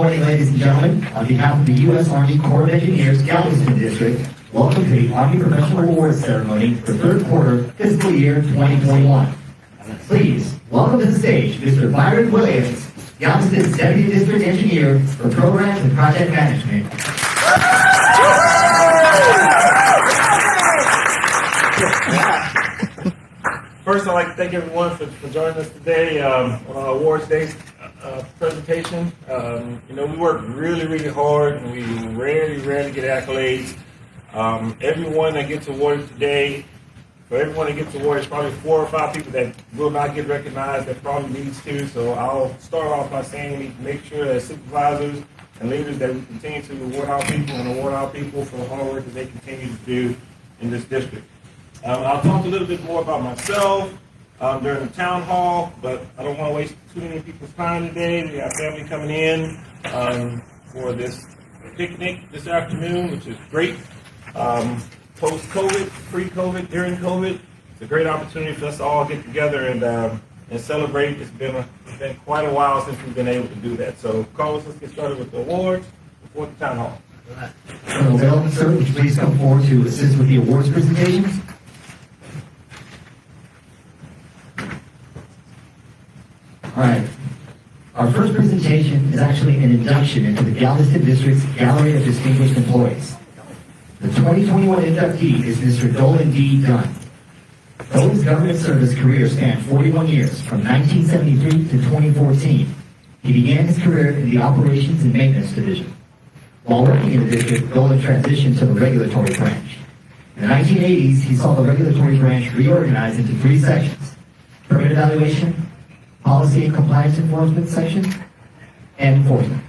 morning, ladies and gentlemen. On behalf of the U.S. Army Corps of Engineers Galveston District, welcome to the Army Professional Awards Ceremony for third quarter fiscal year 2021. Please welcome to the stage Mr. Byron Williams, Galveston's Deputy District Engineer for Programs and Project Management. First, I'd like to thank everyone for joining us today on our Awards Day presentation. We work really hard, and we rarely get accolades. Everyone that gets awarded today, for everyone that gets awarded, it's probably 4 or 5 people that will not get recognized that probably needs to. So I'll start off by saying we need to make sure that supervisors and leaders that we continue to award our people for the hard work that they continue to do in this district. I'll talk a little bit more about myself during the town hall, but I don't want to waste too many people's time today. We have family coming in for this picnic this afternoon, which is great. Post-COVID, pre-COVID, during COVID, it's a great opportunity for us to all get together and celebrate. It's been quite a while since we've been able to do that. So, Carlos, let's get started with the awards before the town hall. Colonel Vail, sir, would you please come forward to assist with the awards presentations? All right. Our first presentation is actually an induction into the Galveston District's Gallery of Distinguished Employees. The 2021 inductee is Mr. Dolan D. Dunn. Dolan's government service career spanned 41 years, from 1973 to 2014. He began his career in the Operations and Maintenance Division. While working in the district, Dolan transitioned to the Regulatory Branch. In the 1980s, he saw the Regulatory Branch reorganized into 3 sections: Permit Evaluation, Policy and Compliance Enforcement Section, and Enforcement.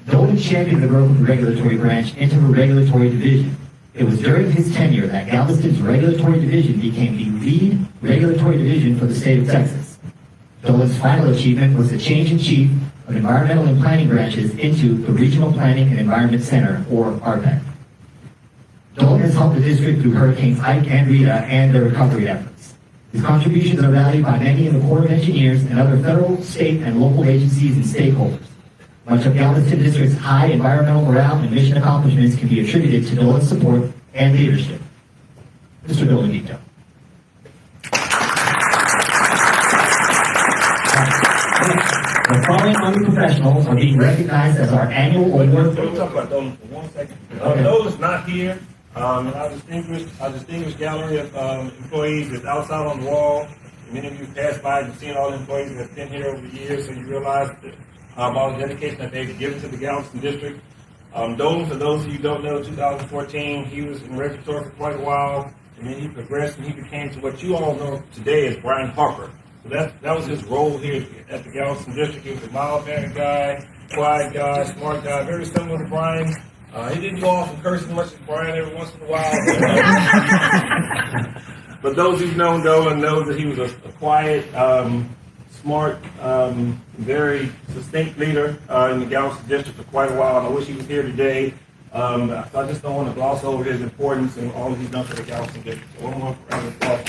Dolan championed the growth of the Regulatory Branch into the Regulatory Division. It was during his tenure that Galveston's Regulatory Division became the lead regulatory division for the state of Texas. Dolan's final achievement was the change in chief of environmental and planning branches into the Regional Planning and Environment Center, or RPEC. Dolan has helped the district through Hurricanes Ike and Rita and their recovery efforts. His contributions are valued by many in the Corps of Engineers and other federal, state, and local agencies and stakeholders. Much of Galveston District's high environmental morale and mission accomplishments can be attributed to Dolan's support and leadership. Mr. Dolan D. Dunn. The following Army professionals are being recognized as our annual award. Let me talk about Dolan for 1 second. Okay. Dolan's not here. Our distinguished gallery of employees is outside on the wall. Many of you passed by and seen all the employees that have been here over the years, so you realize all the dedication that they've given to the Galveston District. Dolan, for those of you who don't know, 2014, he was in Regulatory for quite a while, and then he progressed and he became to what you all know today as Brian Harper. So that was his role here at the Galveston District. He was a mild-mannered guy, quiet guy, smart guy, very similar to Brian. He didn't go off and curse as much as Brian every once in a while. But those who've known Dolan know that he was a quiet, smart, very succinct leader in the Galveston District for quite a while. And I wish he was here today. So I just don't want to gloss over his importance and all that he's done for the Galveston District. So one more round of applause.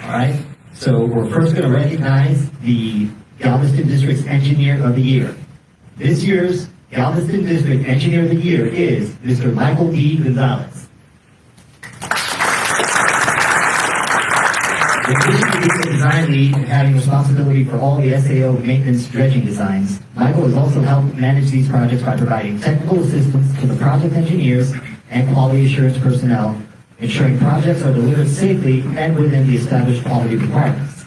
All right. So we're first going to recognize the Galveston District's Engineer of the Year. This year's Galveston District Engineer of the Year is Mr. Michael D. Gonzalez. In addition to being the design lead and having responsibility for all the SAO maintenance dredging designs, Michael has also helped manage these projects by providing technical assistance to the project engineers and quality assurance personnel, ensuring projects are delivered safely and within the established quality requirements.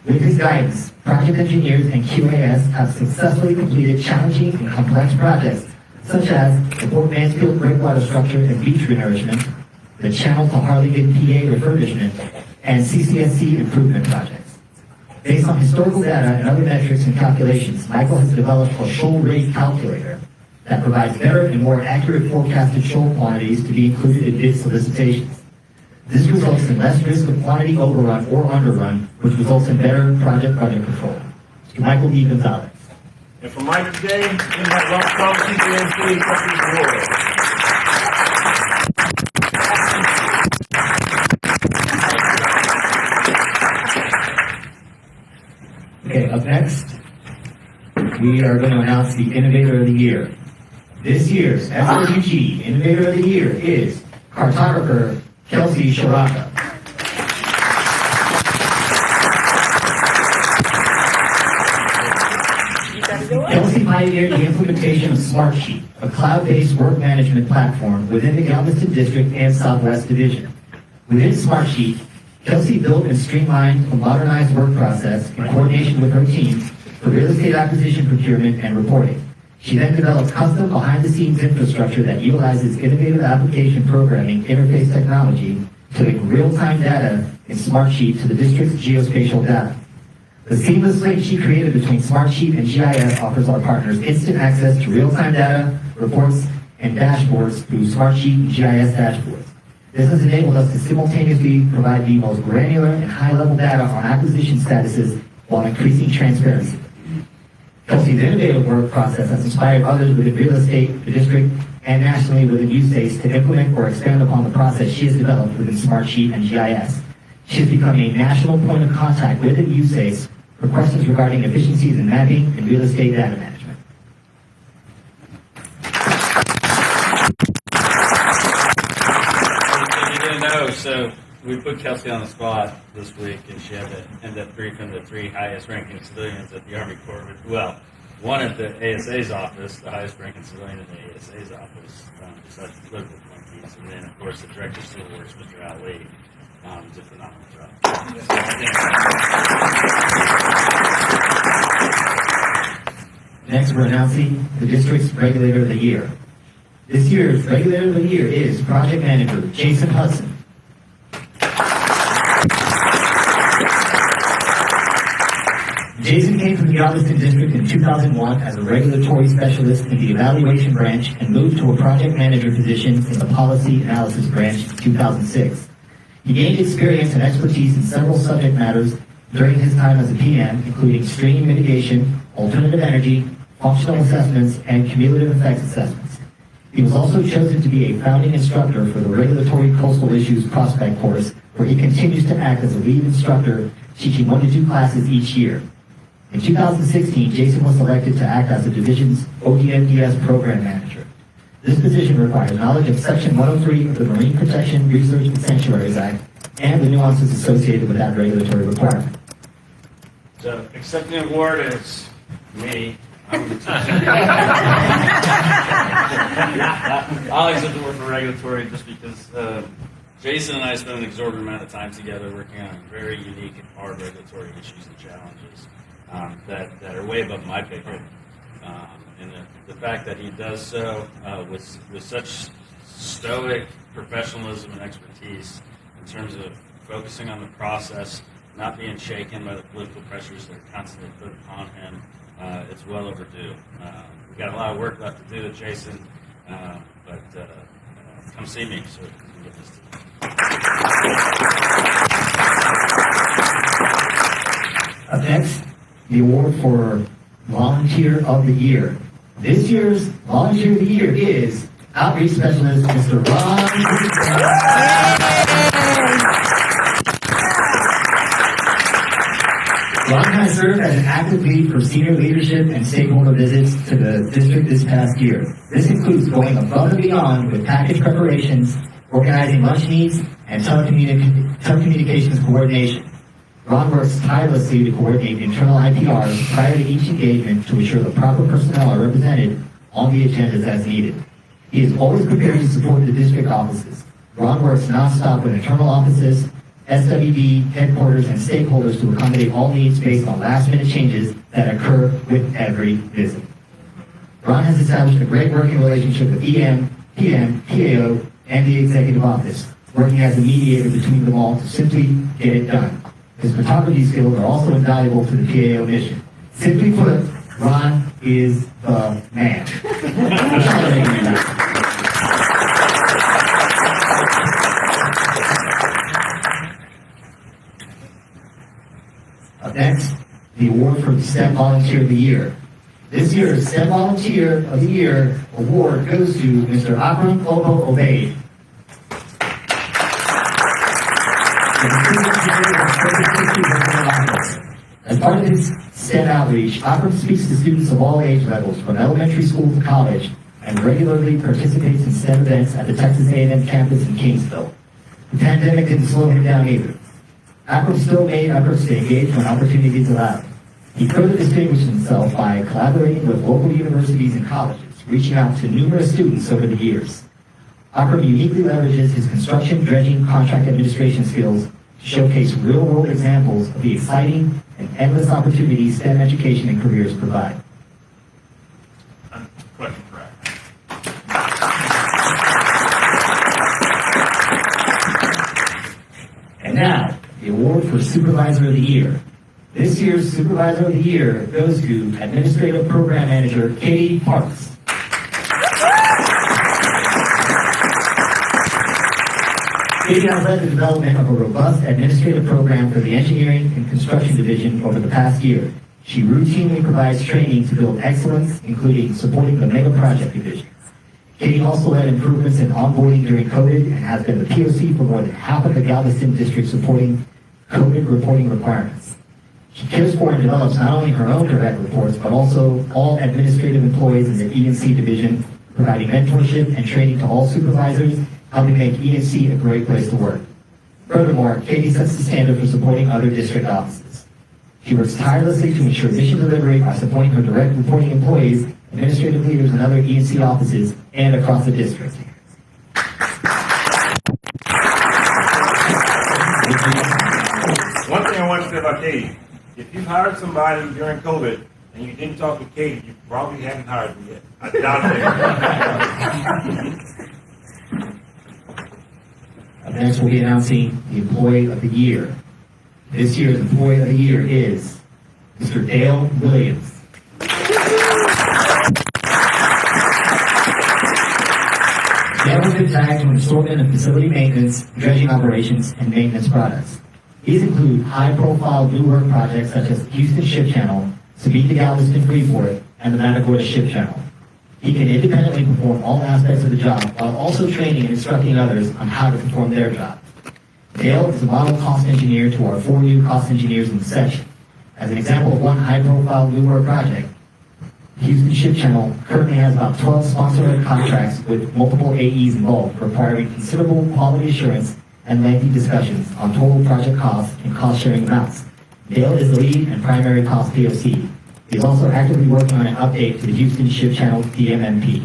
With his guidance, project engineers and QAS have successfully completed challenging and complex projects, such as the Fort Mansfield breakwater structure and beach renourishment, the Channel to Harlingen, PA refurbishment, and CCSC improvement projects. Based on historical data and other metrics and calculations, Michael has developed a shoal rate calculator that provides better and more accurate forecasted shoal quantities to be included in bid solicitations. This results in less risk of quantity overrun or underrun, which results in better project budget control. Mr. Michael D. Gonzalez. And for Mike today, we have Rob Thomas, CCNC, accepting the award. we are going to announce the Innovator of the Year. This year's SWG Innovator of the Year is cartographer Kelsey Shiraka. Kelsey pioneered the implementation of Smartsheet, a cloud-based work management platform within the Galveston District and Southwest Division. Within Smartsheet, Kelsey built and streamlined a modernized work process in coordination with her team for real estate acquisition, procurement, and reporting. She then developed custom behind-the-scenes infrastructure that utilizes innovative application programming interface technology to link real-time data in Smartsheet to the district's geospatial data. The seamless link she created between Smartsheet and GIS offers our partners instant access to real-time data, reports, and dashboards through Smartsheet and GIS dashboards. This has enabled us to simultaneously provide the most granular and high-level data on acquisition statuses while increasing transparency. Kelsey's innovative work process has inspired others within real estate, the district, and nationally within USACE to implement or expand upon the process she has developed within Smartsheet and GIS. She has become a national point of contact within USACE for questions regarding efficiencies in mapping and real estate data management. You didn't know, so we put Kelsey on the spot this week, and she had to end up briefing the 3 highest ranking civilians at the Army Corps. Well, one at the ASA's office, the highest ranking civilian in the ASA's office, besides the political appointees, and then, of course, the Director of Civil Works, Mr. Ali. It's a phenomenal job. Next, we're announcing the district's Regulator of the Year. This year's Regulator of the Year is Project Manager Jason Hudson. Jason came from the Galveston District in 2001 as a regulatory specialist in the evaluation branch and moved to a project manager position in the policy analysis branch in 2006. He gained experience and expertise in several subject matters during his time as a PM, including stream mitigation, alternative energy, functional assessments, and cumulative effects assessments. He was also chosen to be a founding instructor for the Regulatory Coastal Issues Prospect course, where he continues to act as a lead instructor, teaching 1 to 2 classes each year. In 2016, Jason was selected to act as the division's ODNDS program manager. This position requires knowledge of Section 103 of the Marine Protection, Research, and Sanctuaries Act and the nuances associated with that regulatory requirement. So, accepting the award is me. I'll accept the award for regulatory just because Jason and I spent an exorbitant amount of time together working on very unique and hard regulatory issues and challenges that are way above my pay grade. And the fact that he does so with such stoic professionalism and expertise in terms of focusing on the process, not being shaken by the political pressures that are constantly put upon him, it's well overdue. We've got a lot of work left to do with Jason, but come see me so we can get this done. Up next, the award for Volunteer of the Year. This year's Volunteer of the Year is Outreach Specialist Mr. Ron. Ron has served as an active lead for senior leadership and stakeholder visits to the district this past year. This includes going above and beyond with package preparations, organizing lunch needs, and telecommunications coordination. Ron works tirelessly to coordinate internal IPRs prior to each engagement to ensure the proper personnel are represented on the agendas as needed. He is always prepared to support the district offices. Ron works nonstop with internal offices, SWG, headquarters, and stakeholders to accommodate all needs based on last-minute changes that occur with every visit. Ron has established a great working relationship with EM, PM, PAO, and the executive office, working as a mediator between them all to simply get it done. His photography skills are also invaluable to the PAO mission. Simply put, Ron is the man. Up next, the award for the STEM Volunteer of the Year. This year's STEM Volunteer of the Year award goes to Mr. Akram Obo Obeid. As part of its STEM outreach, Opera speaks to students of all age levels, from elementary school to college, and regularly participates in STEM events at the Texas A&M campus in Kingsville. The pandemic didn't slow him down either. Akram still made efforts to engage when opportunities allowed. He further distinguished himself by collaborating with local universities and colleges, reaching out to numerous students over the years. Akram uniquely leverages his construction, dredging, contract administration skills to showcase real-world examples of the exciting and endless opportunities STEM education and careers provide. Question correct. And now, the award for Supervisor of the Year. This year's Supervisor of the Year goes to Administrative Program Manager Katie Parks. Katie has led the development of a robust administrative program for the Engineering and Construction Division over the past year. She routinely provides training to build excellence, including supporting the Mega Project Division. Katie also led improvements in onboarding during COVID and has been the POC for more than half of the Galveston District supporting COVID reporting requirements. She cares for and develops not only her own direct reports, but also all administrative employees in the E&C division, providing mentorship and training to all supervisors, helping make E&C a great place to work. Furthermore, Katie sets the standard for supporting other district offices. She works tirelessly to ensure mission delivery by supporting her direct reporting employees, administrative leaders, and other E&C offices, and across the district. One thing I want to say about Katie, if you hired somebody during COVID and you didn't talk to Katie, you probably haven't hired them yet. I doubt it. Up next, we'll be announcing the Employee of the Year. This year's Employee of the Year is Mr. Dale Williams. Dale has been tagged to an assortment of facility maintenance, dredging operations, and maintenance products. These include high-profile new work projects such as the Houston Ship Channel, Sabine to Galveston Freeport, and the Matagorda Ship Channel. He can independently perform all aspects of the job while also training and instructing others on how to perform their job. Dale is a model cost engineer to our 4 new cost engineers in the section. As an example of one high-profile new work project, Houston Ship Channel currently has about 12 sponsored contracts with multiple AEs involved, requiring considerable quality assurance and lengthy discussions on total project costs and cost-sharing amounts. Dale is the lead and primary cost POC. He is also actively working on an update to the Houston Ship Channel DMMP.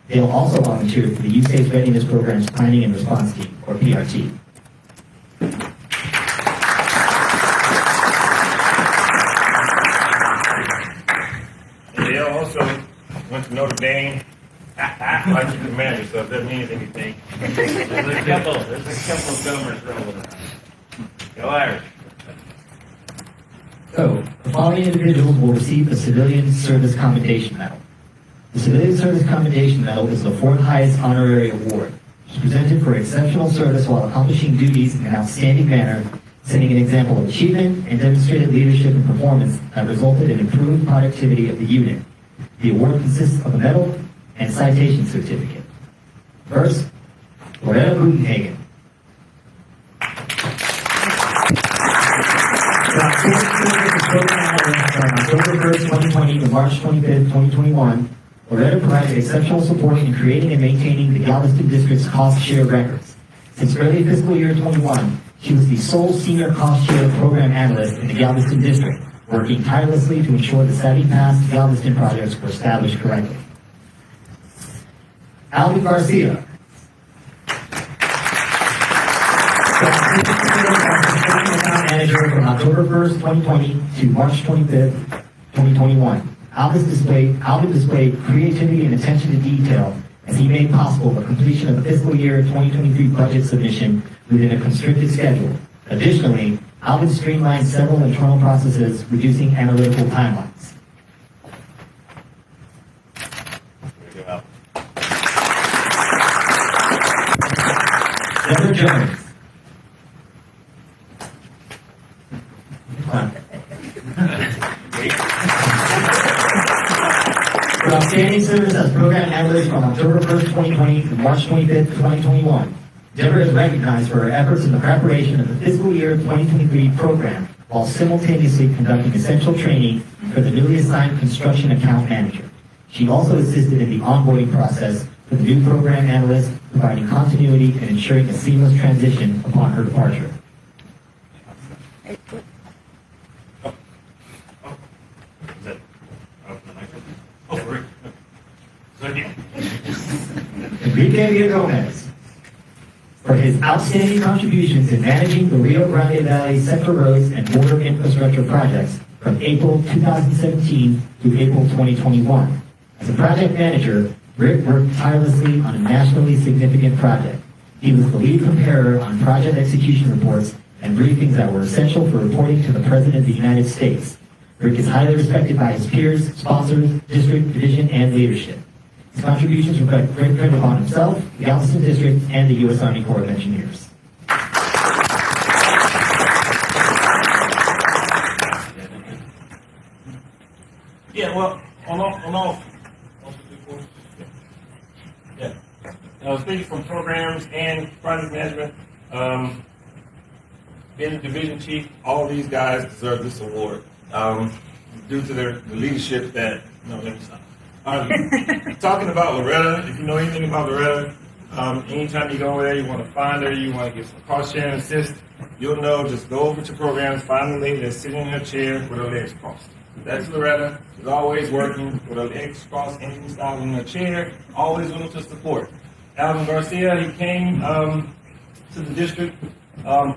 Dale also volunteered for the USACE Readiness Program's Planning and Response Team, or PRT. Dale also went to Notre Dame. Like the commander, so if that means anything. There's a couple of governors rolling around. Go Irish. So, the following individuals will receive the Civilian Service Commendation Medal. The Civilian Service Commendation Medal is the 4th highest honorary award. It is presented for exceptional service while accomplishing duties in an outstanding manner, setting an example of achievement and demonstrated leadership and performance that resulted in improved productivity of the unit. The award consists of a medal and citation certificate. First, Loretta Buddenhagen. From October 1st, 2020 to March 25th, 2021, Loretta provided exceptional support in creating and maintaining the Galveston District's cost share records. Since early fiscal year 21, she was the sole senior cost share program analyst in the Galveston District, working tirelessly to ensure the Savvy Pass to Galveston projects were established correctly. Alvin Garcia. Manager from October 1st, 2020 to March 25th, 2021. Alvin displayed creativity and attention to detail as he made possible the completion of the fiscal year 2023 budget submission within a constricted schedule. Additionally, Alvin streamlined several internal processes, reducing analytical timelines. Deborah Jones. For outstanding service as program analyst from October 1st, 2020 to March 25th, 2021, Deborah is recognized for her efforts in the preparation of the fiscal year 2023 program, while simultaneously conducting essential training for the newly assigned construction account manager. She also assisted in the onboarding process for the new program analyst, providing continuity and ensuring a seamless transition upon her departure. Is that open the microphone? Oh, sorry. Enrique Gomez, for his outstanding contributions in managing the Rio Grande Valley Central Roads and Border Infrastructure projects from April 2017 to April 2021. As a project manager, Rick worked tirelessly on a nationally significant project. He was the lead preparer on project execution reports and briefings that were essential for reporting to the President of the United States. Rick is highly respected by his peers, sponsors, district, division, and leadership. His contributions reflect great credit upon himself, the Galveston District, and the U.S. Army Corps of Engineers. Yeah, well, on all yeah. Speaking from programs and project management, being the division chief, all these guys deserve this award due to the leadership that. No, let me stop. Talking about Loretta, if you know anything about Loretta, anytime you go over there, you want to find her, you want to get some cross-sharing assist, you'll know, just go over to programs, find the lady that's sitting in her chair with her legs crossed. That's Loretta. She's always working with her legs crossed, anything style in her chair, always willing to support. Alvin Garcia, he came to the district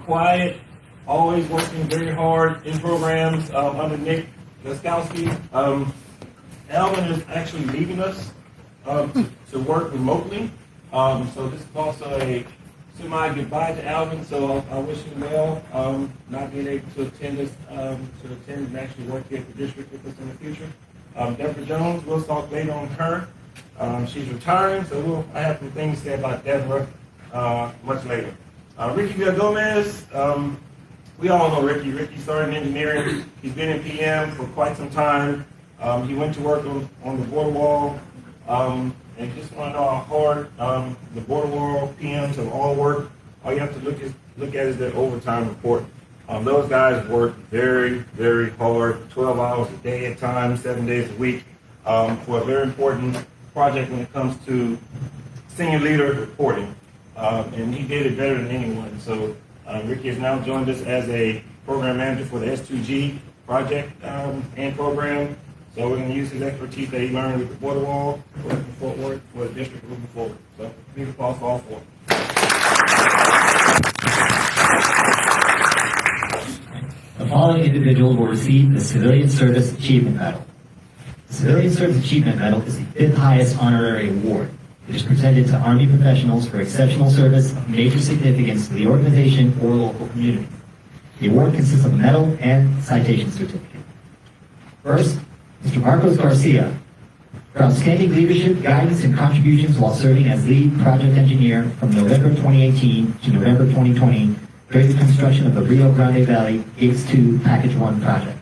quiet, always working very hard in programs under Nick Laskowski. Alvin is actually leaving us to work remotely. So this is also a semi-goodbye to Alvin. So I wish him well, not being able to attend this, to attend and actually work here at the district with us in the future. Deborah Jones, we'll talk later on her. She's retiring, so I have some things to say about Deborah much later. Ricky Gomez, we all know Ricky. Ricky started in engineering. He's been in PM for quite some time. He went to work on the border wall, and just want to know how hard the border wall PMs have all worked. All you have to look at is that overtime report. Those guys work very, very hard, 12 hours a day at times, 7 days a week, for a very important project when it comes to senior leader reporting. And he did it better than anyone. So Ricky has now joined us as a program manager for the SWG project and program. So we're going to use his expertise that he learned with the border wall for Fort Worth for the district moving forward. So big applause for all four. The following individuals will receive the Civilian Service Achievement Medal. The Civilian Service Achievement Medal is the fifth highest honorary award. It is presented to Army professionals for exceptional service of major significance to the organization or local community. The award consists of a medal and citation certificate. First, Mr. Marcos Garcia, for outstanding leadership, guidance, and contributions while serving as lead project engineer from November 2018 to November 2020 during the construction of the Rio Grande Valley Gates 2 Package 1 project.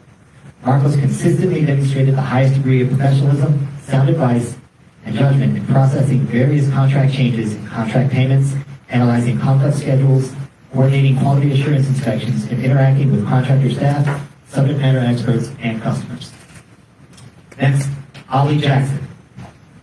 Marcos consistently demonstrated the highest degree of professionalism, sound advice, and judgment in processing various contract changes and contract payments, analyzing complex schedules, coordinating quality assurance inspections, and interacting with contractor staff, subject matter experts, and customers. Next, Ollie Jackson,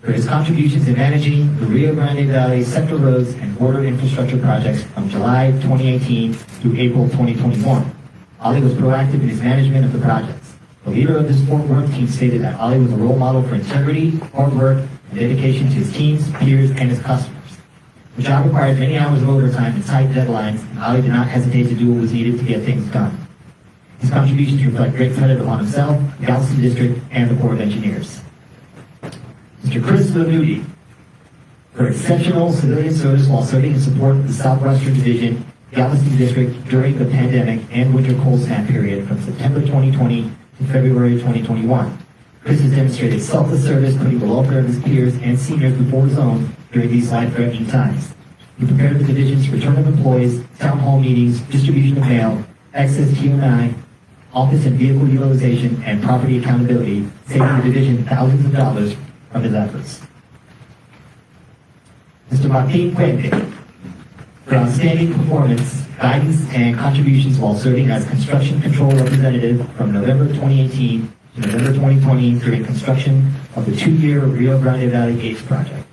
for his contributions in managing the Rio Grande Valley Central Roads and Border Infrastructure projects from July 2018 to April 2021. Ollie was proactive in his management of the projects. The leader of this Fort Worth team stated that Ollie was a role model for integrity, hard work, and dedication to his teams, peers, and his customers. The job required many hours of overtime and tight deadlines, and Ollie did not hesitate to do what was needed to get things done. His contributions reflect great credit upon himself, the Galveston District, and the Corps of Engineers. Mr. Christopher Newty, for exceptional civilian service while serving in support of the Southwestern Division, Galveston District during the pandemic and winter cold snap period from September 2020 to February 2021. Chris has demonstrated selfless service, putting the welfare of his peers and seniors before his own during these life-threatening times. He prepared the division's return of employees, town hall meetings, distribution of mail, excess T&I, office and vehicle utilization, and property accountability, saving the division thousands of dollars from his efforts. Mr. Martin Puente, for outstanding performance, guidance, and contributions while serving as construction control representative from November 2018 to November 2020 during construction of the 2-year Rio Grande Valley Gates project.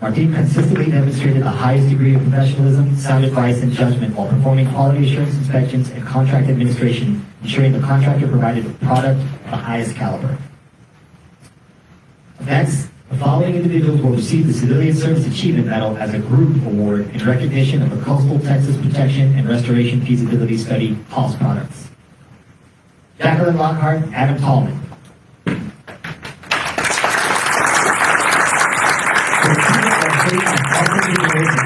Martin consistently demonstrated the highest degree of professionalism, sound advice, and judgment while performing quality assurance inspections and contract administration, ensuring the contractor provided a product of the highest caliber. Next, the following individuals will receive the Civilian Service Achievement Medal as a group award in recognition of the Coastal Texas Protection and Restoration Feasibility Study cost products. Jacqueline Lockhart, Adam Tallman.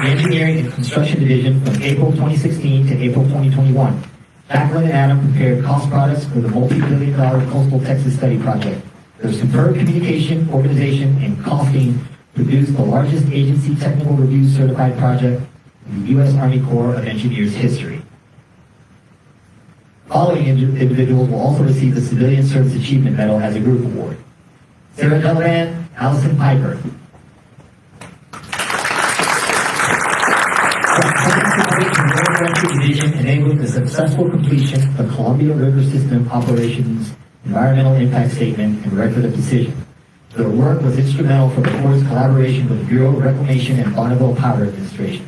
The Engineering and Construction Division from April 2016 to April 2021. Jacqueline and Adam prepared cost products for the multi-billion-dollar Coastal Texas Study Project. Their superb communication, organization, and costing produced the largest agency technical review certified project in the U.S. Army Corps of Engineers history. Following individuals will also receive the Civilian Service Achievement Medal as a group award. Sarah Delavan, Allison Piper. Division enabling the successful completion of the Columbia River System Operations Environmental Impact Statement and Record of Decision. Their work was instrumental for the Corps' collaboration with the Bureau of Reclamation and Bonneville Power Administration.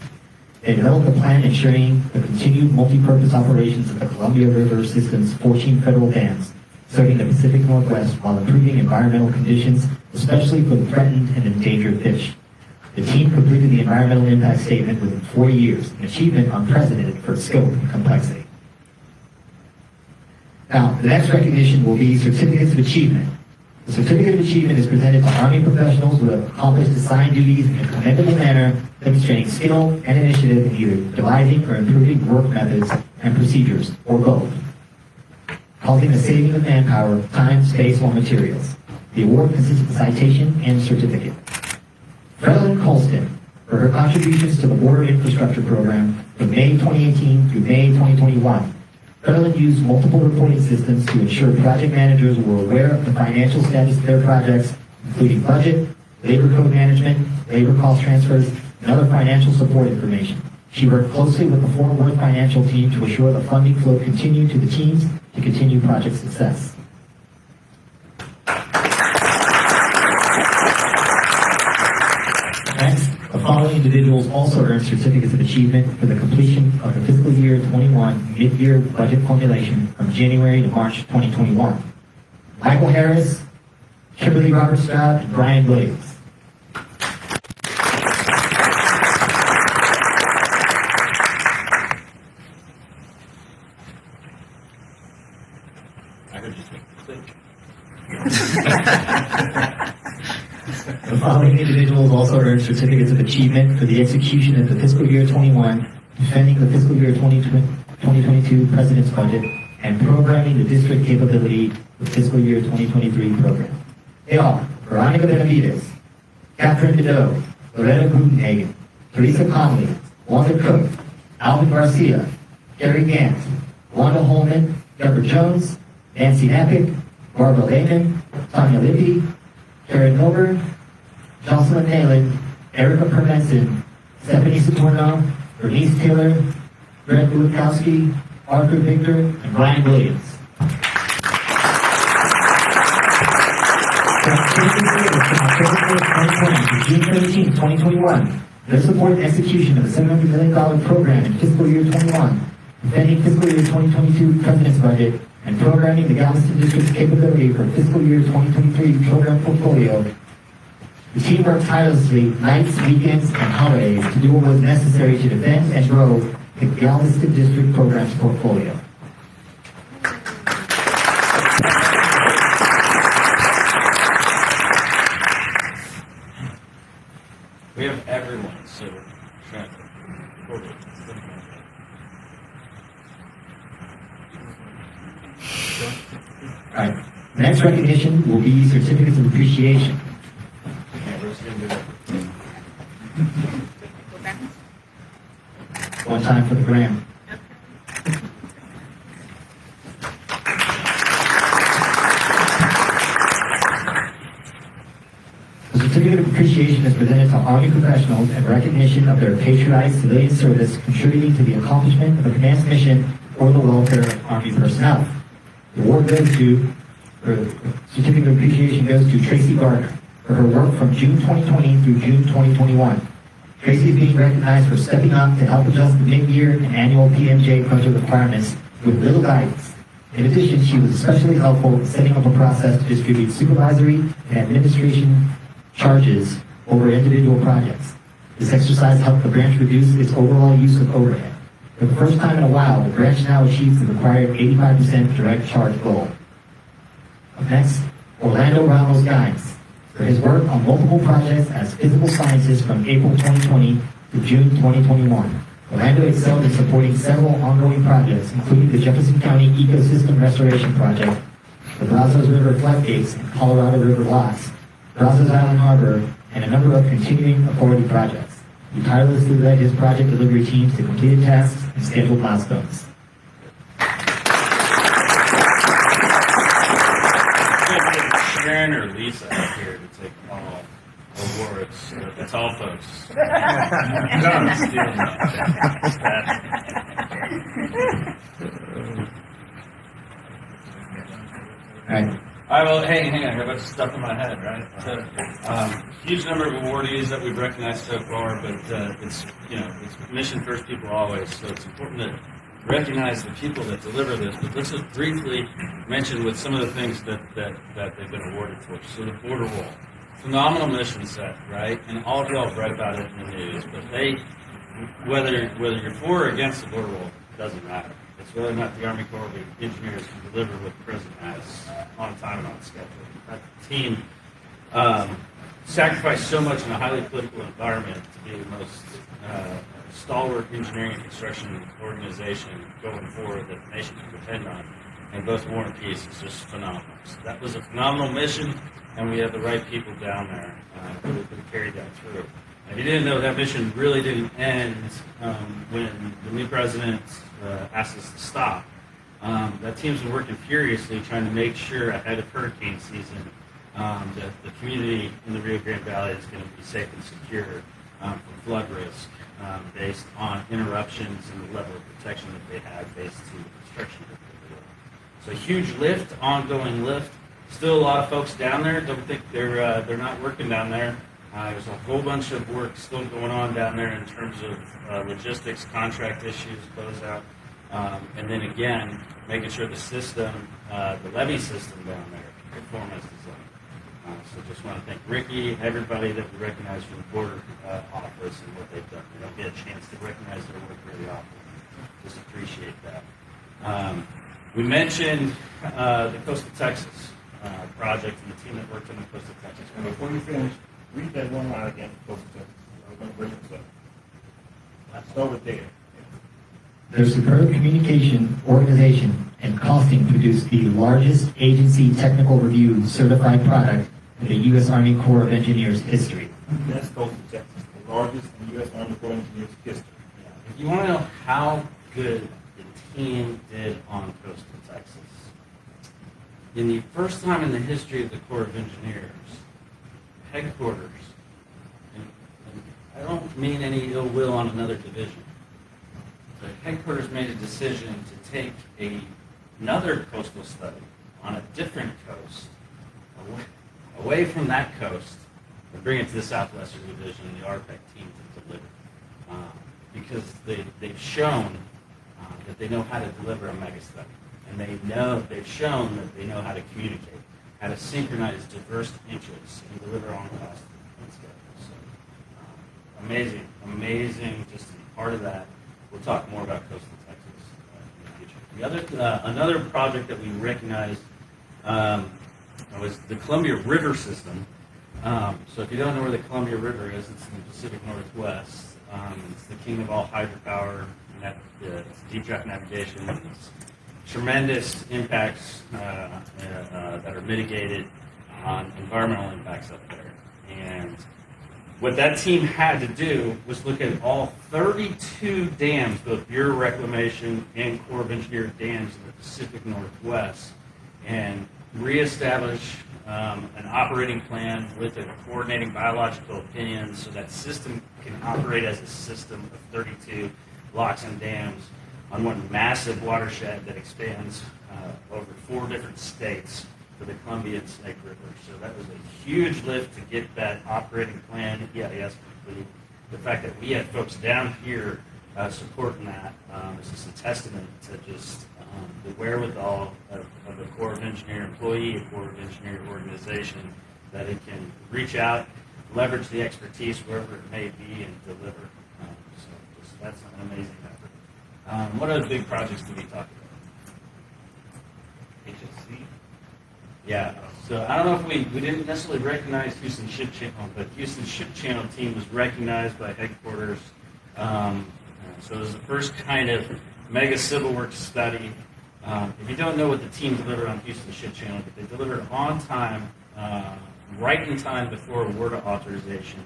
They developed a plan ensuring the continued multi-purpose operations of the Columbia River System's 14 federal dams, serving the Pacific Northwest while improving environmental conditions, especially for the threatened and endangered fish. The team completed the environmental impact statement within 4 years, an achievement unprecedented for scope and complexity. Now, the next recognition will be Certificates of Achievement. The Certificate of Achievement is presented to Army professionals who have accomplished assigned duties in a commendable manner, demonstrating skill and initiative in either devising or improving work methods and procedures, or both, causing a saving of manpower, time, space, or materials. The award consists of a citation and certificate. Fredlyn Colston, for her contributions to the Border Infrastructure Program from May 2018 through May 2021. Fredlyn used multiple reporting systems to ensure project managers were aware of the financial status of their projects, including budget, labor code management, labor cost transfers, and other financial support information. She worked closely with the Fort Worth financial team to assure the funding flow continued to the teams to continue project success. Next, the following individuals also earned certificates of achievement for the completion of the fiscal year 21 mid-year budget formulation from January to March 2021. Michael Harris, Kimberly Robert Stroud, and Brian Williams. I heard you say click. The following individuals also earned certificates of achievement for the execution of the fiscal year 21, defending the fiscal year 2022 President's budget, and programming the district capability for fiscal year 2023 program. They are Veronica Benavides, Catherine Nadeau, Loretta Buddenhagen, Teresa Conley, Wanda Cook, Alvin Garcia, Gary Gant, Wanda Holman, Deborah Jones, Nancy Napick, Barbara Lehman, Tanya Lippy, Karen Milburn, Jocelyn Nalen, Erica Permenson, Stephanie Satorno, Bernice Taylor, Greg Lukowski, Arthur Victor, and Brian Williams. From October 2020 to June 13, 2021, their support and execution of the $700 million program in fiscal year 21, defending fiscal year 2022 President's budget, and programming the Galveston District's capability for fiscal year 2023 program portfolio. The team worked tirelessly nights, weekends, and holidays to do what was necessary to defend and grow the Galveston District program's portfolio. We have everyone, so try to record it. All right. The next recognition will be certificates of appreciation. One time for the gram. The certificate of appreciation appreciation is presented to Army professionals in recognition of their patriotic civilian service contributing to the accomplishment of the command's mission for the welfare of Army personnel. The award goes to, or the certificate of appreciation goes to Tracy Gardner for her work from June 2020 through June 2021. Tracy is being recognized for stepping up to help adjust the mid-year and annual PMJ budget requirements with little guidance. In addition, she was especially helpful in setting up a process to distribute supervisory and administration charges over individual projects. This exercise helped the branch reduce its overall use of overhead. For the first time in a while, the branch now achieves the required 85% direct charge goal. Up next, Orlando Ramos-Gines for his work on multiple projects as physical scientist from April 2020 to June 2021. Orlando excelled in supporting several ongoing projects, including the Jefferson County Ecosystem Restoration Project, the Brazos River Floodgates and Colorado River Locks, Brazos Island Harbor, and a number of continuing authority projects. He tirelessly led his project delivery teams to completed tasks and scheduled milestones. Sharon or Lisa up here to take all awards. That's all, folks. Done. Stealing All right. All right, well, hey, hang on, I got a bunch of stuff in my head, right? So, huge number of awardees that we've recognized so far, but it's mission first, people always. So it's important to recognize the people that deliver this. But let's just briefly mention with some of the things that they've been awarded for. So the border wall, phenomenal mission set, right? And all of y'all have read about it in the news. But whether you're for or against the border wall, doesn't matter. It's really not the Army Corps of Engineers who deliver what the President has on time and on schedule. That team sacrificed so much in a highly political environment to be the most stalwart engineering and construction organization going forward that the nation can depend on. And both war and peace is just phenomenal. So that was a phenomenal mission, and we have the right people down there who can carry that through. If you didn't know, that mission really didn't end when the new president asked us to stop. That team's been working furiously trying to make sure ahead of hurricane season that the community in the Rio Grande Valley is going to be safe and secure from flood risk based on interruptions and the level of protection that they have based to the construction of the road. So huge lift, ongoing lift. Still a lot of folks down there. Don't think they're not working down there. There's a whole bunch of work still going on down there in terms of logistics, contract issues, closeout, and then again, making sure the system, the levee system down there, perform as designed. So just want to thank Ricky and everybody that we recognize from the border office and what they've done. We don't get a chance to recognize their work very often. Just appreciate that. We mentioned the Coastal Texas project and the team that worked on the Coastal Texas. And before you finish, read that one line again. I'm going to bring this up. Let's start with data. Their superb communication, organization, and costing produced the largest agency technical review certified product in the U.S. Army Corps of Engineers history. That's Coastal Texas, the largest in the U.S. Army Corps of Engineers history. If you want to know how good the team did on Coastal Texas, in the first time in the history of the Corps of Engineers, headquarters, and I don't mean any ill will on another division, but headquarters made a decision to take another coastal study on a different coast, away from that coast, and bring it to the Southwestern Division, the RPEC team to deliver. Because they've shown that they know how to deliver a mega study. And they've shown that they know how to communicate, how to synchronize diverse interests and deliver on cost and schedule. So, amazing just to be part of that. We'll talk more about Coastal Texas in the future. Another project that we recognized was the Columbia River system. So if you don't know where the Columbia River is, it's in the Pacific Northwest. It's the king of all hydropower. It's deep draft navigation. It's tremendous impacts that are mitigated on environmental impacts up there. And what that team had to do was look at all 32 dams, both Bureau of Reclamation and Corps of Engineers dams in the Pacific Northwest, and reestablish an operating plan with a coordinating biological opinion so that system can operate as a system of 32 locks and dams on one massive watershed that expands over 4 different states for the Columbia and Snake River. So that was a huge lift to get that operating plan, EIS, complete. The fact that we had folks down here supporting that is just a testament to just the wherewithal of the Corps of Engineer employee, a Corps of Engineer organization, that it can reach out, leverage the expertise wherever it may be, and deliver. That's an amazing effort. What other big projects did we talk about? HSC? Yeah, so I don't know if we didn't necessarily recognize Houston Ship Channel, but Houston Ship Channel team was recognized by headquarters. So it was the first kind of mega civil works study. If you don't know what the team delivered on Houston Ship Channel, but they delivered on time, right in time before award authorization.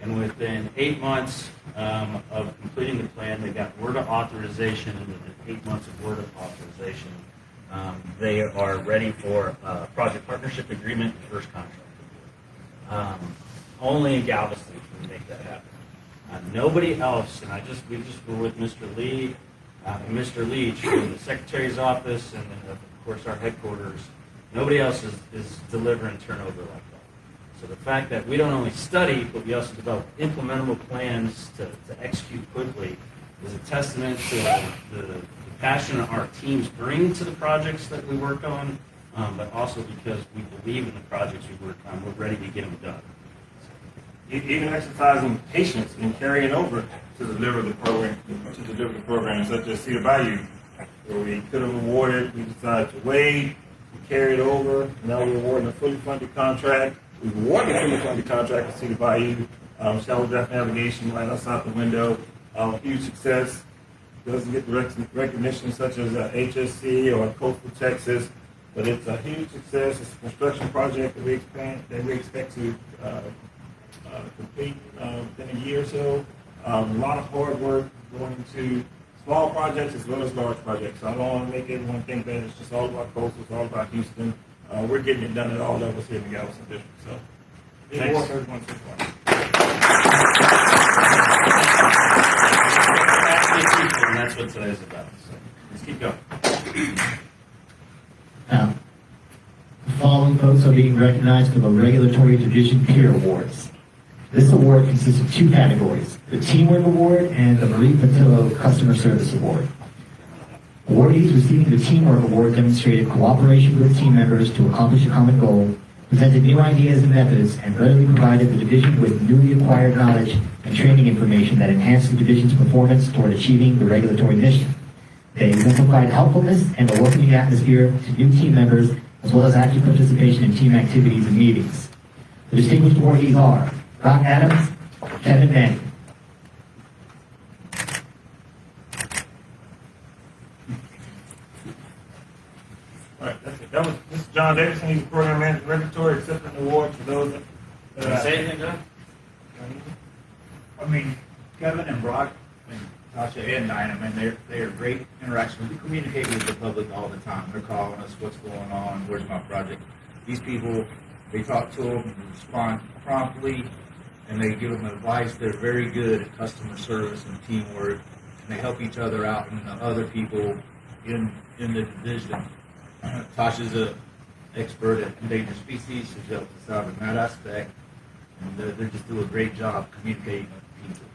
And within 8 months of completing the plan, they got word of authorization, and within 8 months of word of authorization, they are ready for a project partnership agreement and first contract. Only in Galveston can we make that happen. Nobody else, and we just were with Mr. Lee and Mr. Leach from the Secretary's office, and then of course our headquarters. Nobody else is delivering turnover like that. So the fact that we don't only study, but we also develop implementable plans to execute quickly is a testament to the passion our teams bring to the projects that we work on, but also because we believe in the projects we work on, we're ready to get them done. Even exercising patience and carrying over to deliver the program, such as Cedar Bayou, where we could have awarded, we decided to wait, we carried over, now we're awarding a fully funded contract. We've awarded a fully funded contract with Cedar Bayou, shallow depth navigation right outside the window, huge success. Doesn't get the recognition such as HSC or Coastal Texas, but it's a huge success. It's a construction project that we expect to complete within a year or so. A lot of hard work going into small projects as well as large projects. So I don't want to make everyone think that it's just all about coastal, it's all about Houston. We're getting it done at all levels here in the Galveston District. So big work, everyone so far. And that's what today's about. So let's keep going. Now, the following folks are being recognized for the Regulatory Division Peer Awards. This award consists of 2 categories, the Teamwork Award and the Marie Patillo Customer Service Award. Awardees receiving the Teamwork Award demonstrated cooperation with team members to accomplish a common goal, presented new ideas and methods, and readily provided the division with newly acquired knowledge and training information that enhanced the division's performance toward achieving the regulatory mission. They exemplified helpfulness and a welcoming atmosphere to new team members, as well as active participation in team activities and meetings. The distinguished awardees are Rock Adams, Kevin Manning. All right, that's it. That was Mr. John Davidson. He's the program manager, regulatory, accepting the award for those that Say anything, John? I mean, Kevin and Brock and Tasha and Diana, they are great interactions. We communicate with the public all the time. They're calling us, what's going on, where's my project. These people, they talk to them and respond promptly, and they give them advice. They're very good at customer service and teamwork, and they help each other out and the other people in the division. Tasha's an expert at endangered species. She's helped us out in that aspect, and they just do a great job communicating with people.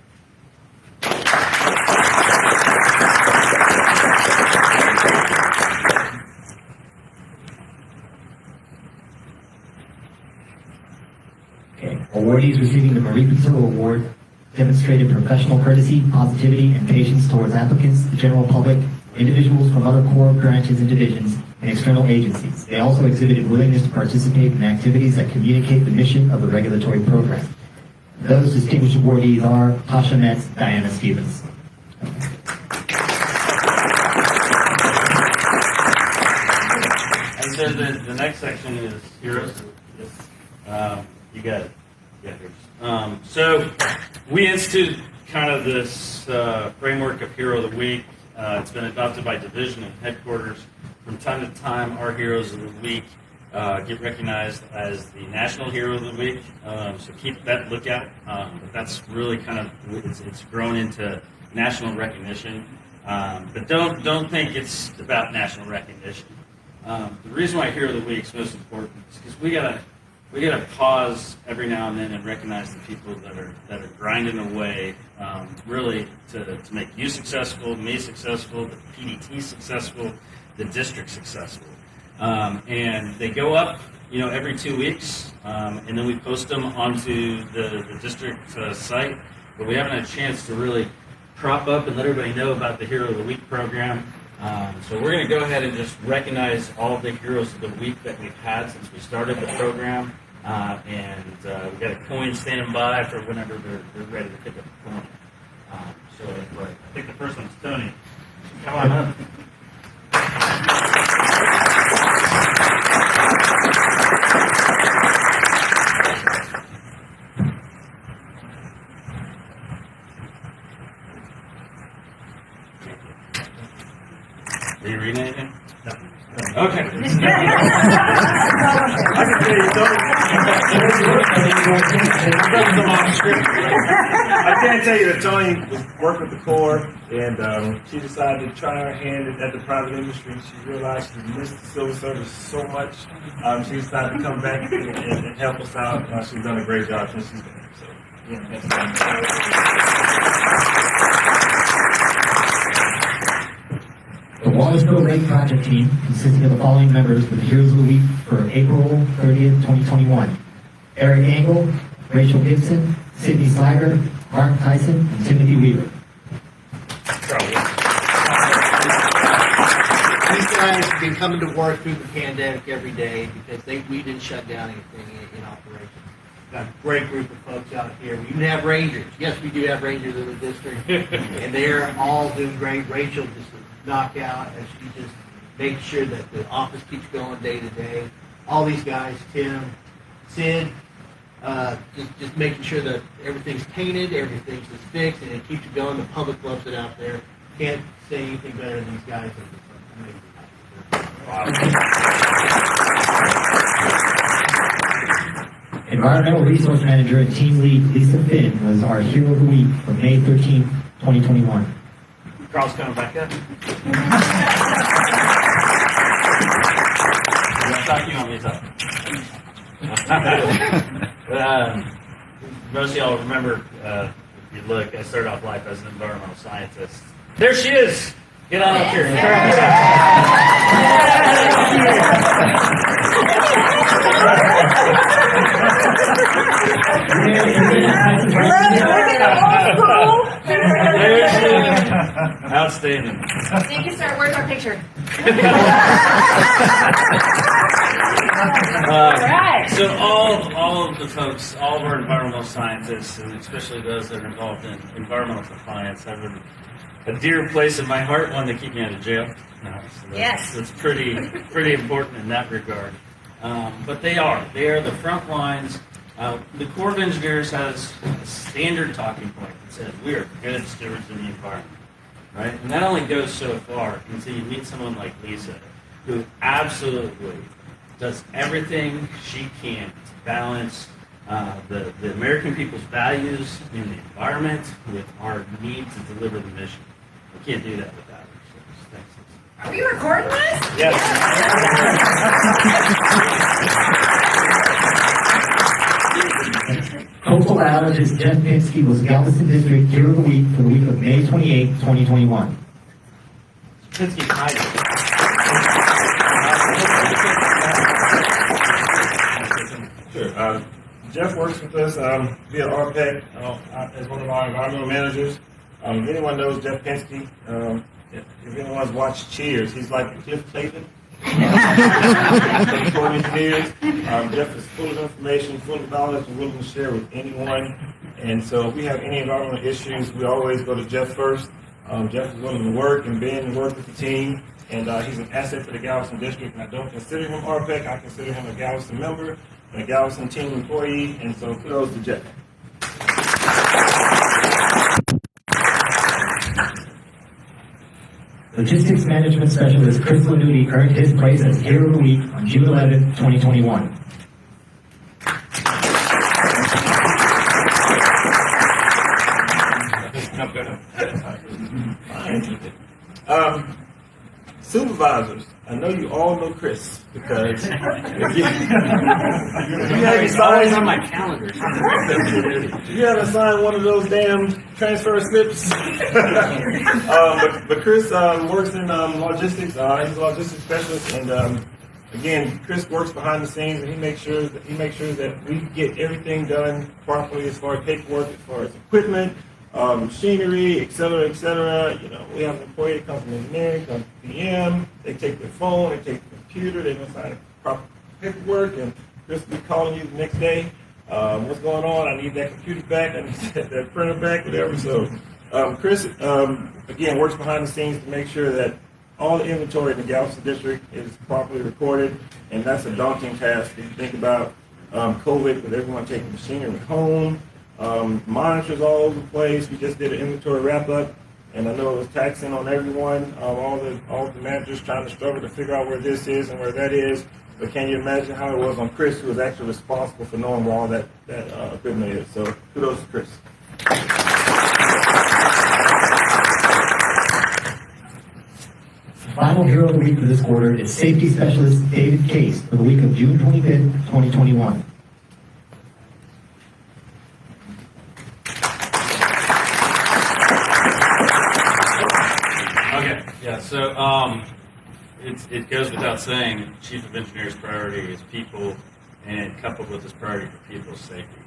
Okay. Awardees receiving the Marie Patillo Award demonstrated professional courtesy, positivity, and patience towards applicants, the general public, individuals from other Corps branches and divisions, and external agencies. They also exhibited willingness to participate in activities that communicate the mission of the regulatory program. Those distinguished awardees are Tasha Metz, Diana Stevens. And so the next section is heroes. You got it. Yeah, heroes. So we institute kind of this framework of Hero of the Week. It's been adopted by division and headquarters. From time to time, our Heroes of the Week get recognized as the National Hero of the Week. So keep that lookout. But that's really kind of it's grown into national recognition. But don't think it's about national recognition. The reason why Hero of the Week is most important is because we gotta pause every now and then and recognize the people that are grinding away, really to make you successful, me successful, the PDT successful, the district successful. And they go up, every 2 weeks, and then we post them onto the district site. But we haven't had a chance to really prop up and let everybody know about the Hero of the Week program. So we're going to go ahead and just recognize all of the Heroes of the Week that we've had since we started the program. And we've got a coin standing by for whenever they're ready to pick up the coin. So I think the first one's Tony. Come on up. Are you reading anything? No. Okay. I can tell you, Tony. I can't tell you that Tony was working with the Corps, and she decided to try her hand at the private industry. She realized she missed the civil service so much. She decided to come back and help us out. She's done a great job since she's been here. So, The Wallaceville Lake Project Team, consisting of the following members with the Heroes of the Week for April 30th, 2021. Eric Engel, Rachel Gibson, Sydney Sliger, Mark Tyson, and Timothy Weaver. These guys have been coming to work through the pandemic every day because we didn't shut down anything in operation. Got a great group of folks out here. We even have Rangers. Yes, we do have Rangers in the district, and they're all doing great. Rachel just knocked out as she just makes sure that the office keeps going day to day. All these guys, Tim, Sid, just making sure that everything's painted, everything's just fixed, and it keeps it going. The public loves it out there. Can't say anything better than these guys. Environmental Resource Manager and Team Lead Lisa Finn was our Hero of the Week for May 13th, 2021. Carl's coming back up. Most of y'all remember, if you look, I started off life as an environmental scientist. There she is! Get on up here. Outstanding. Thank you, sir. Where's our picture? So all of the folks, all of our environmental scientists, and especially those that are involved in environmental compliance, have a dear place in my heart, one to keep me out of jail. That's pretty important in that regard. But they are the front lines. The Corps of Engineers has a standard talking point that says we are good stewards of the environment, right? And that only goes so far until you meet someone like Lisa, who absolutely does everything she can to balance the American people's values in the environment with our need to deliver the mission. We can't do that without her. So thanks. Are we recording this? Yes. Coastal Biologist Jeff Pinsky was Galveston District Hero of the Week for the week of May 28, 2021. Pinsky, hi. Sure. Jeff works with us via RPEC as one of our environmental managers. If anyone knows Jeff Pinsky, if anyone's watched Cheers, he's like the Cliff Clayton. Corps of Engineers. Jeff is full of information, full of knowledge, and willing to share with anyone. And so if we have any environmental issues, we always go to Jeff first. Jeff is willing to work and bend and work with the team. And he's an asset to the Galveston District. And I don't consider him RPEC. I consider him a Galveston member, a Galveston team employee. And so kudos to Jeff. Logistics Management Specialist Chris Newty earned his place as Hero of the Week on June 11, 2021. Supervisors, I know you all know Chris because if you haven't signed on my calendar. you haven't signed one of those damn transfer slips. But Chris works in logistics. He's a logistics specialist, and again, Chris works behind the scenes, and he makes sure that we get everything done properly as far as paperwork, as far as equipment, machinery, et cetera, et cetera. You know, we have an employee that comes from engineering, comes from PM. They take their phone, they take the computer, they don't sign proper paperwork, and Chris will be calling you the next day. What's going on? I need that computer back. I need that printer back, whatever. So, Chris, again, works behind the scenes to make sure that all the inventory in the Galveston District is properly recorded, and that's a daunting task. If you think about COVID, with everyone taking machinery home, monitors all over the place. We just did an inventory wrap-up, and I know it was taxing on everyone, all the managers trying to struggle to figure out where this is and where that is. But can you imagine how it was on Chris, who was actually responsible for knowing where all that equipment is? So kudos to Chris. Final Hero of the Week for this quarter is Safety Specialist David Case for the week of June 25th, 2021. Okay, yeah, so it goes without saying, Chief of Engineer's priority is people, and coupled with his priority for people's safety.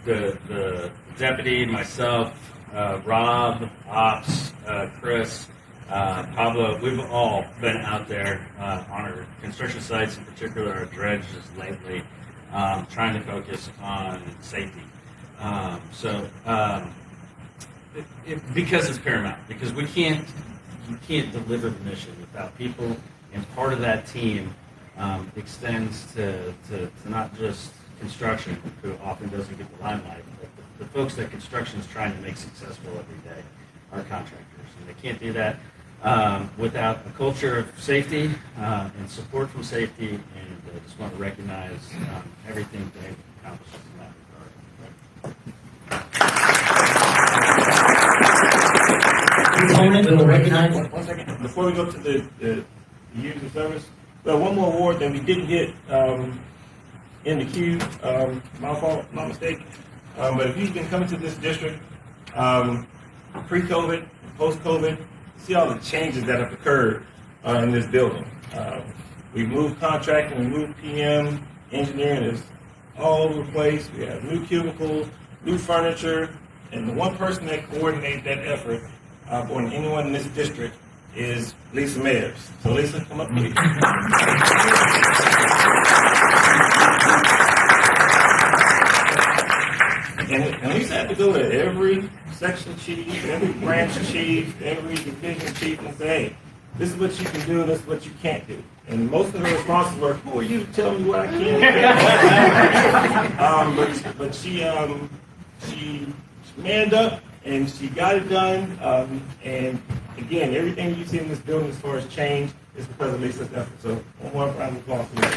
The deputy, myself, Rob, Ops, Chris, Pablo, we've all been out there on our construction sites, in particular our dredges lately, trying to focus on safety. Because it's paramount, because you can't deliver the mission without people, and part of that team extends to not just construction, who often doesn't get the limelight, but the folks that construction is trying to make successful every day, our contractors, and they can't do that without a culture of safety and support from safety, and I just want to recognize everything Dave accomplishes in that regard. Component will recognize. One second. Before we go to the years of service, well, one more award that we didn't get in the queue. My fault, my mistake. But if you've been coming to this district pre-COVID, post-COVID, see all the changes that have occurred in this building. We've moved contracting, we moved PM, engineering is all over the place. We have new cubicles, new furniture, and the one person that coordinates that effort more than anyone in this district is Lisa Mayers. So Lisa, come up please. And Lisa had to go to every section chief, every branch chief, every division chief and say, hey, this is what you can do, this is what you can't do. And most of her responses were, who are you to tell me what I can and can't? But she manned up and she got it done. And again, everything you see in this building as far as change is because of Lisa's effort. So one more round of applause for that.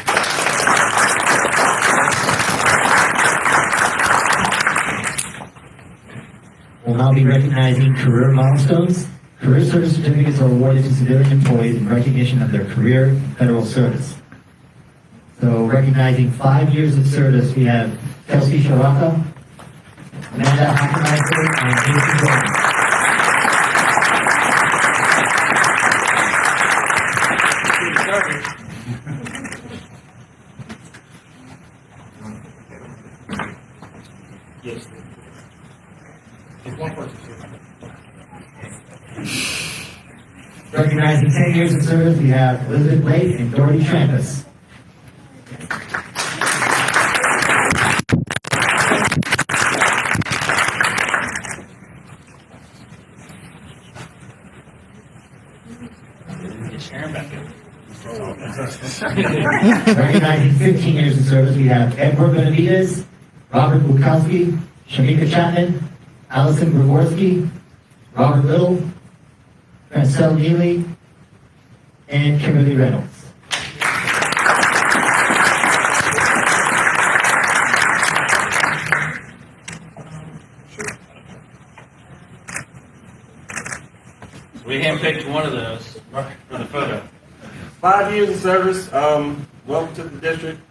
We'll now be recognizing career milestones. Career service certificates are awarded to civilian employees in recognition of their career and federal service. So recognizing 5 years of service, we have Kelsey Sharaka, Amanda Hackenmeister, and Jason Jones. Yes. It's one person. Recognizing 10 years of service, we have Elizabeth Blake and Dorothy Trampus. Recognizing 15 years of service, we have Edward Benavidez, Robert Bukowski, Shamika Chapman, Allison Gravorsky, Robert Little, Francelle Neely, and Kimberly Reynolds. We handpicked one of those for the photo. 5 years of service. Welcome to the district.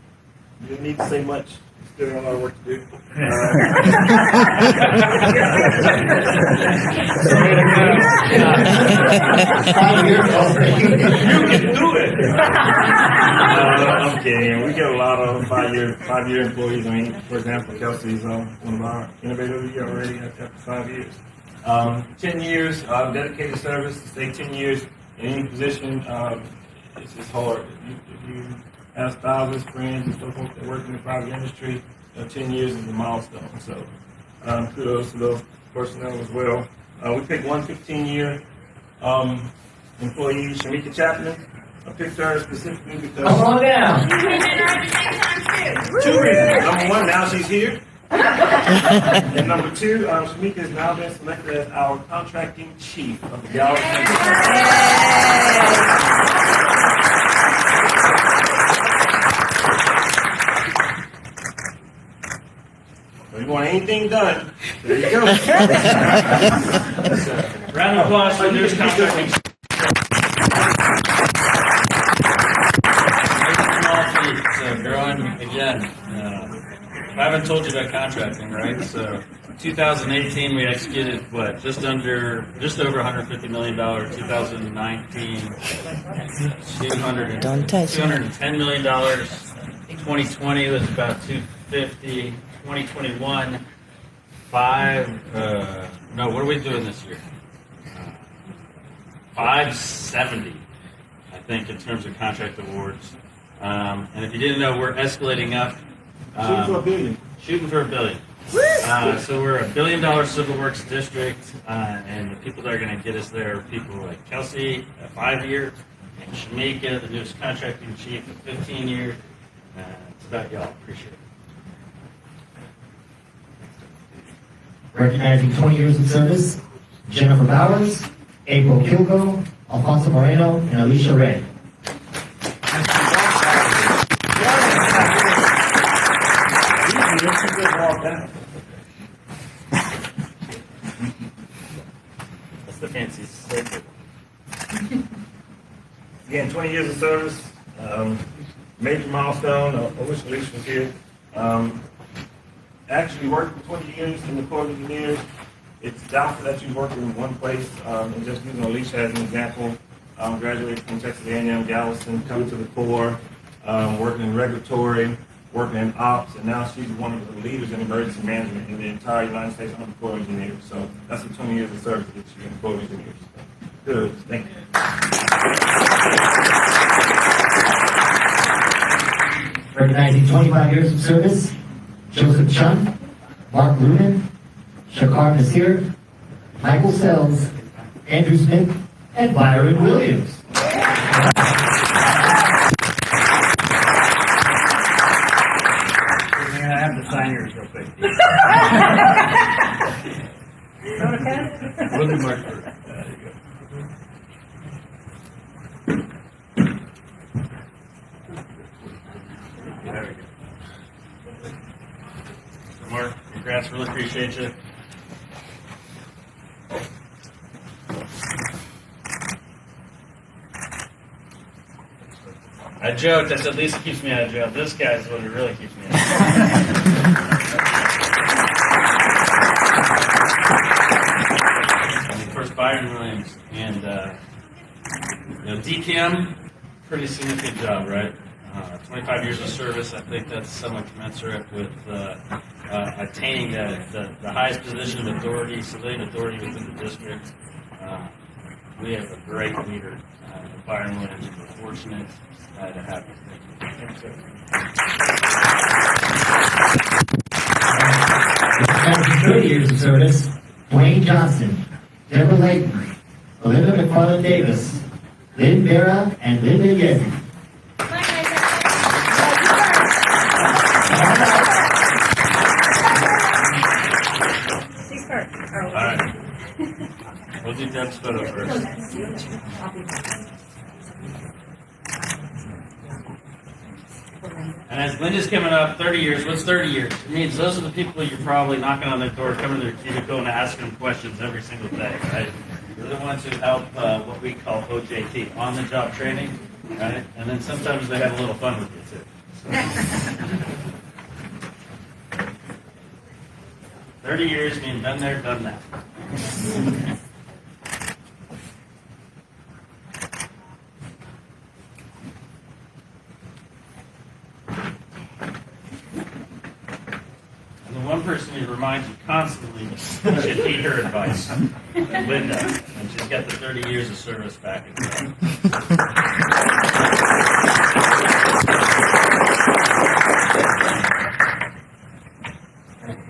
You didn't need to say much. Still got a lot of work to do. You can do it. I'm kidding. We get a lot of five-year employees. I mean, for example, Kelsey's one of our innovator of the year already after 5 years. 10 years dedicated service. To stay 10 years in any position, it's just hard. If you have spouses, friends, and so forth that work in the private industry, 10 years is a milestone. So kudos to those personnel as well. We picked one 15-year employee, Shamika Chapman. I picked her specifically because... Come on down. You met her at the same time, too. 2 reasons. Number one, now she's here. And number two, Shamika has now been selected as our contracting chief of the Galveston If you want anything done, there you go. Round of applause for the contracting. So growing again. I haven't told you about contracting, right? So 2018 we executed just over $150 million. 2019, $210 million. 2020 was about 250. 2021, what are we doing this year? 570, I think, in terms of contract awards. And if you didn't know, we're escalating up. Shooting for $1 billion. Shooting for $1 billion. So we're a $1 billion civil works district, and the people that are going to get us there are people like Kelsey, a 5-year, and Shamika, the newest contracting chief, a 15-year. It's about y'all. Appreciate it. Recognizing 20 years of service, Jennifer Bowers, April Kilgo, Alfonso Moreno, and Alicia Ray. That's the fancy staple. Again, 20 years of service, major milestone. I wish Alicia was here. Actually worked for 20 years in the Corps of Engineers. It's doubtful that you work in one place. And just using Alicia as an example, graduated from Texas A&M Galveston, coming to the Corps, working in regulatory, working in ops, and now she's one of the leaders in emergency management in the entire United States under the Corps of Engineers. So that's the 20 years of service that she's in the Corps of Engineers. Good, thank you. Recognizing 25 years of service, Joseph Chun, Mark Lunan, Shakar Nasir, Michael Sells, Andrew Smith, and Byron Williams. I have to sign yours real quick. William Marshford. There you go. There we go. Mark, congrats, really appreciate you. I joked, I said Lisa keeps me out of jail. This guy's the one who really keeps me out of jail. Of course, Byron Williams. And, DCAM, pretty significant job, right? 25 years of service, I think that's somewhat commensurate with attaining the highest position of authority, civilian authority within the district. We have a great leader, Byron Williams, and we're fortunate to have him. Thank you. After 30 years of service, Dwayne Johnson, Deborah Layton, Belinda McFarland Davis, Lynn Vera, and Linda Yezi. She's first. All right. We'll do Deb's photo first. And as Linda's coming up, 30 years, what's 30 years? It means those are the people you're probably knocking on their door, coming to their cubicle and asking them questions every single day, right? They're the ones who help what we call OJT, on-the-job training, right? And then sometimes they have a little fun with you, too. So. 30 years means done there, done that. One person who reminds you constantly you should heed her advice, Linda, and she's got the 30 years of service back in her.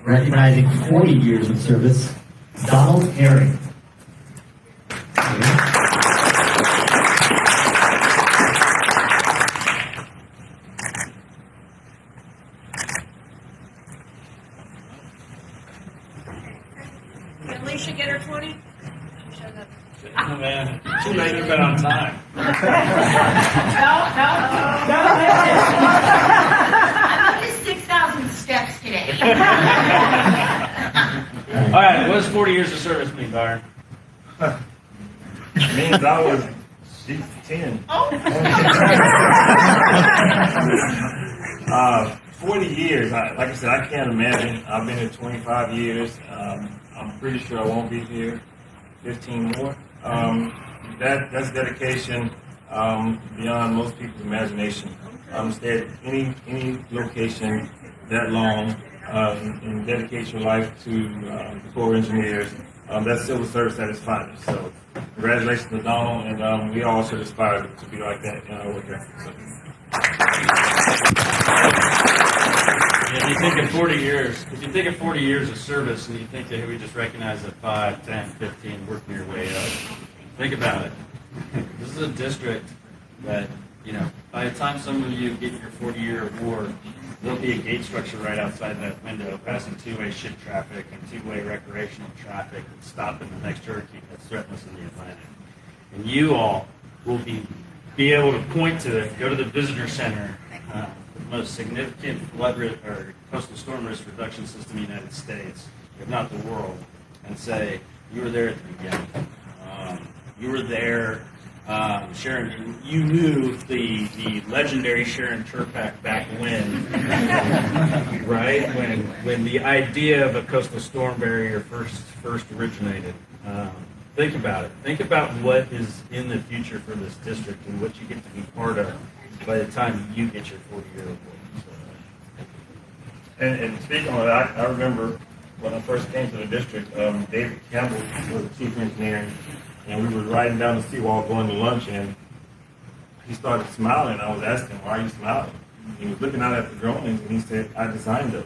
Recognizing 40 years of service, Donald Herring. Did Alicia get her 20? She showed up. Oh, man, too late to been on time. No. I did 6,000 steps today. All right, what does 40 years of service mean, Byron? Means I was 10. 40 years, like I said, I can't imagine. I've been here 25 years. I'm pretty sure I won't be here 15 more. That's dedication beyond most people's imagination. Stay at any location that long and dedicate your life to the Corps of Engineers. That's civil service at its finest. So congratulations to Donald, and we all should aspire to be like that in our work ethic. So. If you think of 40 years of service and you think that we just recognize that 5, 10, 15, working your way up, think about it. This is a district that, by the time some of you get your 40-year award, there'll be a gate structure right outside that window passing two-way ship traffic and two-way recreational traffic and stopping the next hurricane that's threatening us in the Atlantic. And you all will be able to point to it, go to the visitor center, the most significant flood or coastal storm risk reduction system in the United States, if not the world, and say, you were there at the beginning. You were there, Sharon, you knew the legendary Sharon Turpak back when, right? When the idea of a coastal storm barrier first originated. Think about it. Think about what is in the future for this district and what you get to be part of by the time you get your 40-year award. And speaking of that, I remember when I first came to the district, David Campbell was the chief engineer, and we were riding down the seawall going to lunch, and he started smiling. I was asking him, why are you smiling? He was looking out at the drawings, and he said, I designed those.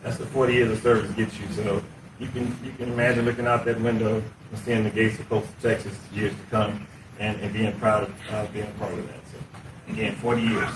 That's what 40 years of service gets you. So you can imagine looking out that window and seeing the gates of coastal Texas years to come, and being proud of being a part of that. So again, 40 years.